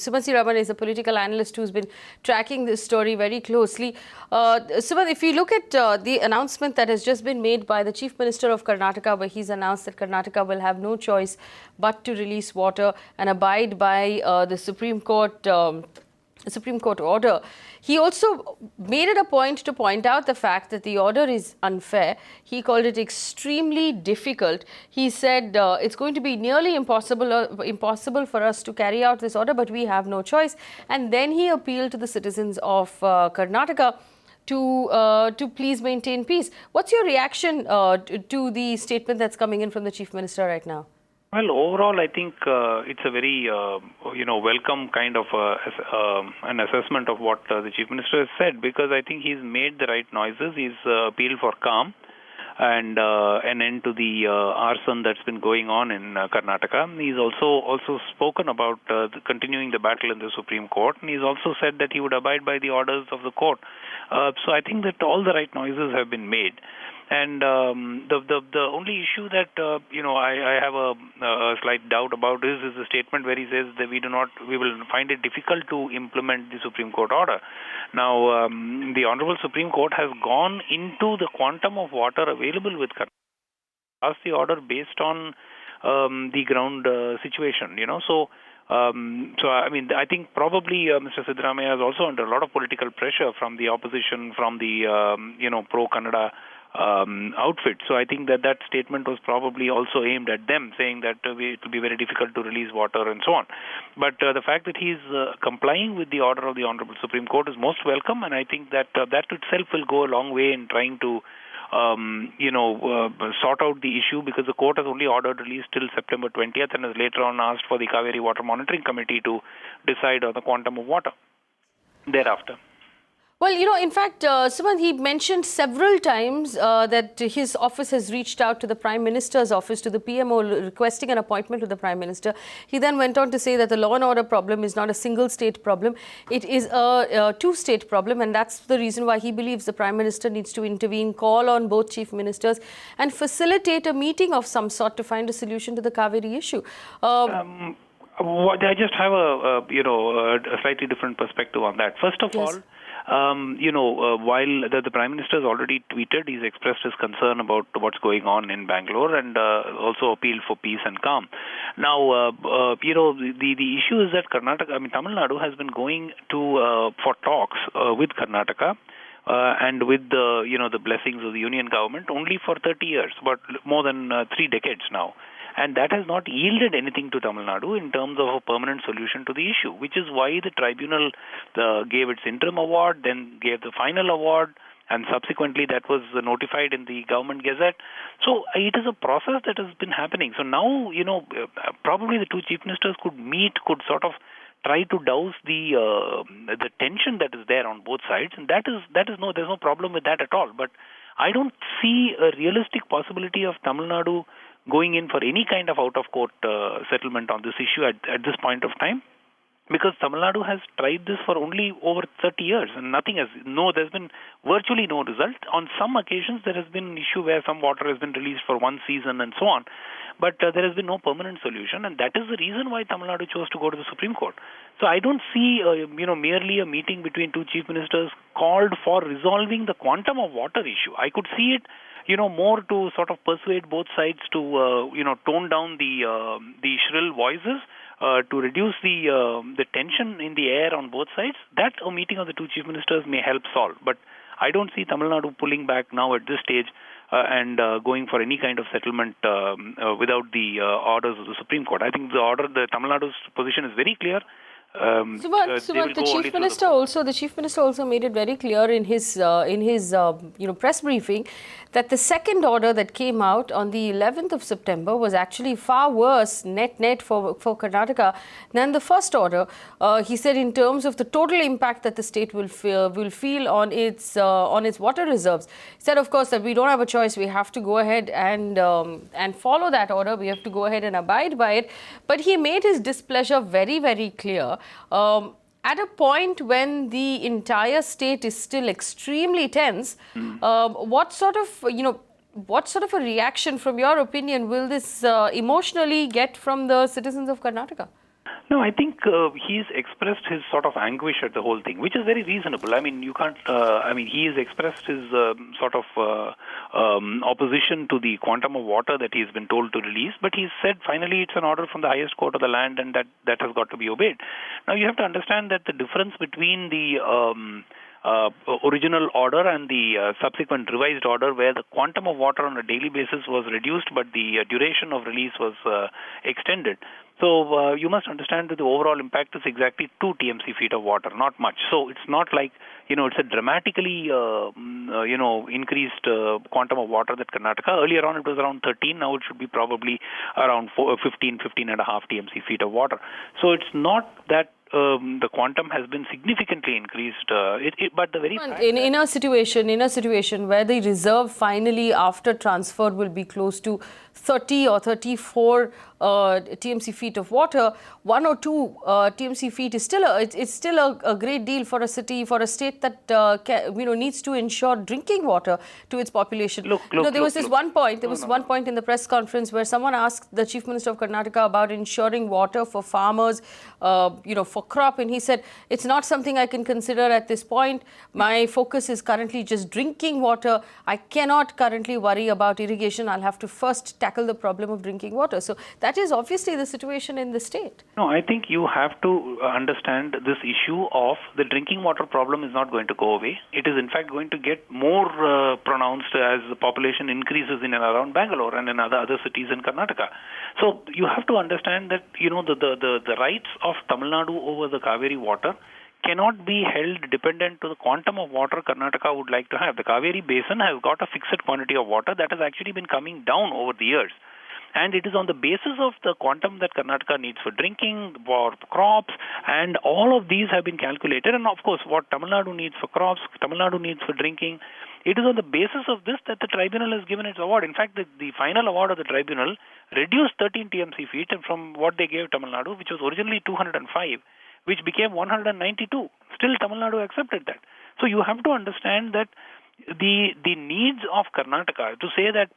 Siddaramiah is a political analyst who's been tracking this story very closely. Sumanth, if you look at the announcement that has just been made by the Chief Minister of Karnataka, where he's announced that Karnataka will have no choice but to release water and abide by the Supreme Court order. He also made it a point to point out the fact that the order is unfair. He called it extremely difficult. He said it's going to be nearly impossible for us to carry out this order, but we have no choice. And then he appealed to the citizens of Karnataka to please maintain peace. What's your reaction to the statement that's coming in from the Chief Minister right now? Well, overall, I think it's a very, welcome kind of an assessment of what the Chief Minister has said, because I think he's made the right noises. He's appealed for calm and an end to the arson that's been going on in Karnataka. He's also spoken about continuing the battle in the Supreme Court, and he's also said that he would abide by the orders of the court. So I think that all the right noises have been made. And the only issue that I have a slight doubt about is the statement where he says that we will find it difficult to implement the Supreme Court order. Now, the Honorable Supreme Court has gone into the quantum of water available with Karnataka, passed the order based on the ground situation. So I think probably Mr. Siddaramiah is also under a lot of political pressure from the opposition, from the pro-Kannada outfit. So I think that statement was probably also aimed at them, saying that it will be very difficult to release water and so on. But the fact that he's complying with the order of the Honorable Supreme Court is most welcome, and I think that that itself will go a long way in trying to sort out the issue, because the court has only ordered release till September 20th and has later on asked for the Cauvery Water Monitoring Committee to decide on the quantum of water thereafter. Well, in fact, Sumanth, he mentioned several times that his office has reached out to the Prime Minister's office, to the PMO, requesting an appointment with the Prime Minister. He then went on to say that the law and order problem is not a single state problem. It is a two-state problem, and that's the reason why he believes the Prime Minister needs to intervene, call on both Chief Ministers and facilitate a meeting of some sort to find a solution to the Cauvery issue. I just have a slightly different perspective on that. First of all, while the Prime Minister has already tweeted, he's expressed his concern about what's going on in Bangalore and also appealed for peace and calm. Now, the issue is that Tamil Nadu has been going to for talks with Karnataka and with the blessings of the Union government only for 30 years, but more than 3 decades now. And that has not yielded anything to Tamil Nadu in terms of a permanent solution to the issue, which is why the tribunal gave its interim award, then gave the final award, and subsequently that was notified in the government gazette. So it is a process that has been happening. So now, probably the two chief ministers could sort of try to douse the tension that is there on both sides, and there's no problem with that at all. But I don't see a realistic possibility of Tamil Nadu going in for any kind of out-of-court settlement on this issue at this point of time, because Tamil Nadu has tried this for only over 30 years and there's been virtually no result. On some occasions there has been an issue where some water has been released for one season and so on, but there has been no permanent solution, and that is the reason why Tamil Nadu chose to go to the Supreme Court. So I don't see merely a meeting between two chief ministers called for resolving the quantum of water issue. I could see it more to sort of persuade both sides to, tone down the shrill voices, to reduce the tension in the air on both sides. That a meeting of the two chief ministers may help solve. But I don't see Tamil Nadu pulling back now at this stage and going for any kind of settlement without the orders of the Supreme Court. I think the Tamil Nadu's position is very clear. Sumanth, the Chief Minister also made it very clear in his press briefing that the second order that came out on the 11th of September was actually far worse net for Karnataka than the first order. He said in terms of the total impact that the state will feel on its water reserves. He said, of course, that we don't have a choice. We have to go ahead and follow that order. We have to go ahead and abide by it. But he made his displeasure very, very clear. At a point when the entire state is still extremely tense, what sort of a reaction, from your opinion, will this emotionally get from the citizens of Karnataka? No, I think he's expressed his sort of anguish at the whole thing, which is very reasonable. I mean, you can't. He has expressed his sort of opposition to the quantum of water that he's been told to release. But he said finally it's an order from the highest court of the land, and that has got to be obeyed. Now you have to understand that the difference between the original order and the subsequent revised order, where the quantum of water on a daily basis was reduced, but the duration of release was extended. So you must understand that the overall impact is exactly 2 TMC feet of water, not much. So it's not like, it's a dramatically, increased quantum of water that Karnataka. Earlier on it was around 13, now it should be probably around 15 and a half TMC feet of water. So it's not that the quantum has been significantly increased, but the very fact in a situation where the reserve finally after transfer will be close to 30 or 34 TMC feet of water, 1 or 2 TMC feet is still a great deal for a city, for a state that needs to ensure drinking water to its population. There was one point in the press conference where someone asked the Chief Minister of Karnataka about ensuring water for farmers, for crop, and he said, it's not something I can consider at this point. My focus is currently just drinking water. I cannot currently worry about irrigation. I'll have to first tackle the problem of drinking water. So that is obviously the situation in the state. No, I think you have to understand this issue of the drinking water problem is not going to go away. It is in fact going to get more pronounced as the population increases in and around Bangalore and in other cities in Karnataka. So you have to understand that, the rights of Tamil Nadu over the Cauvery water cannot be held dependent to the quantum of water Karnataka would like to have. The Cauvery basin has got a fixed quantity of water that has actually been coming down over the years. And it is on the basis of the quantum that Karnataka needs for drinking, for crops, and all of these have been calculated. And of course, what Tamil Nadu needs for crops, Tamil Nadu needs for drinking. It is on the basis of this that the tribunal has given its award. In fact, the final award of the tribunal reduced 13 TMC feet from what they gave Tamil Nadu, which was originally 205, which became 192. Still, Tamil Nadu accepted that. So you have to understand that the needs of Karnataka, to say that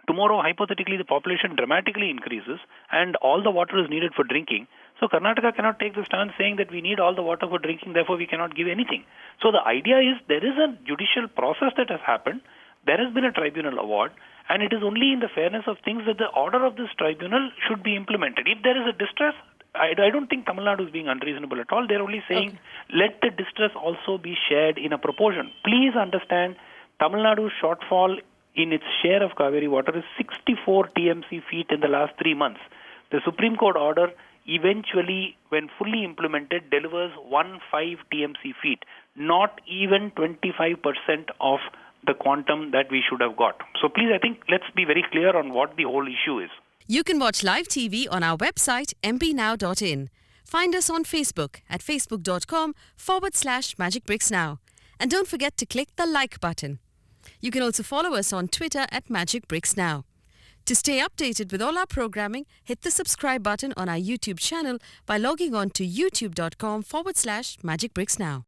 tomorrow, hypothetically, the population dramatically increases and all the water is needed for drinking. So Karnataka cannot take the stance saying that we need all the water for drinking, therefore we cannot give anything. So the idea is there is a judicial process that has happened. There has been a tribunal award, and it is only in the fairness of things that the order of this tribunal should be implemented. If there is a distress, I don't think Tamil Nadu is being unreasonable at all. They're only saying let the distress also be shared in a proportion. Please understand, Tamil Nadu's shortfall in its share of Cauvery water is 64 TMC feet in the last 3 months. The Supreme Court order eventually, when fully implemented, delivers 15 TMC feet, not even 25% of the quantum that we should have got. So please, I think, let's be very clear on what the whole issue is. You can watch live TV on our website mpnow.in. Find us on Facebook at facebook.com/magicbricksnow. And don't forget to click the like button. You can also follow us on Twitter at magicbricksnow. To stay updated with all our programming, hit the subscribe button on our YouTube channel by logging on to youtube.com/magicbricksnow.